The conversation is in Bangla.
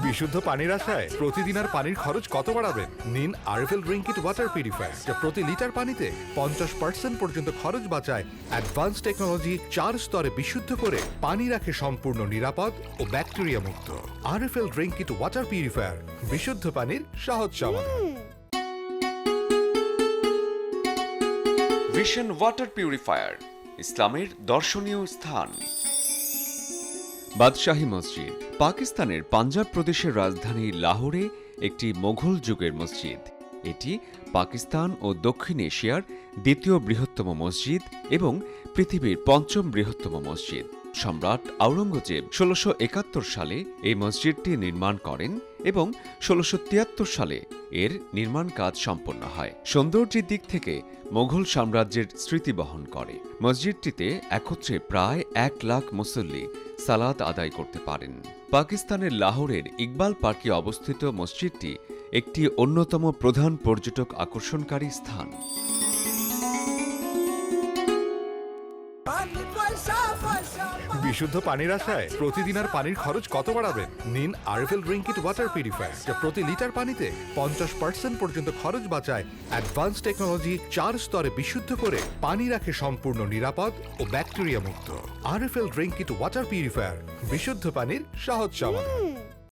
বিশুদ্ধ পানির আশায় প্রতিদিন আর পানির খরচ কত বাড়াবেন? নিন RFL drink it water purifier, যা প্রতি লিটার পানিতে 50% পর্যন্ত খরচ বাঁচায়। অ্যাডভান্স টেকনোলজি 4 স্তরে বিশুদ্ধ করে পানি রাখে সম্পূর্ণ নিরাপদ ও ব্যাকটেরিয়া মুক্ত। RFL drink it water purifier, বিশুদ্ধ পানির সহজ সমাধান। ভিশন ওয়াটার পিউরিফায়ার, ইসলামের দর্শনীয় স্থান। বাদশাহী মসজিদ পাকিস্তানের পাঞ্জাব প্রদেশের রাজধানী লাহোরে একটি মোঘল যুগের মসজিদ। এটি পাকিস্তান ও দক্ষিণ এশিয়ার দ্বিতীয় বৃহত্তম মসজিদ এবং পৃথিবীর পঞ্চম বৃহত্তম মসজিদ। সম্রাট আওরঙ্গজেব ১৬৭১ সালে এই মসজিদটি নির্মাণ করেন এবং ১৬৭৩ সালে এর নির্মাণ কাজ সম্পন্ন হয়। সৌন্দর্যের দিক থেকে মোঘল সাম্রাজ্যের স্মৃতি বহন করে। মসজিদটিতে একত্রে প্রায় ১ লাখ মুসল্লি সালাত আদায় করতে পারেন। পাকিস্তানের লাহোরের ইকবাল পার্কে অবস্থিত মসজিদটি একটি অন্যতম প্রধান পর্যটক আকর্ষণকারী স্থান। বিশুদ্ধ পানির আশায় প্রতিদিন আর পানির খরচ কত বাড়াবেন? নিন RFL drink it water purifier, যা প্রতি লিটার পানিতে 50% পর্যন্ত খরচ বাঁচায়। অ্যাডভান্স টেকনোলজি 4 স্তরে বিশুদ্ধ করে পানি রাখে সম্পূর্ণ নিরাপদ ও ব্যাকটেরিয়া মুক্ত। RFL drink it water purifier, বিশুদ্ধ পানির সহজ সমাধান।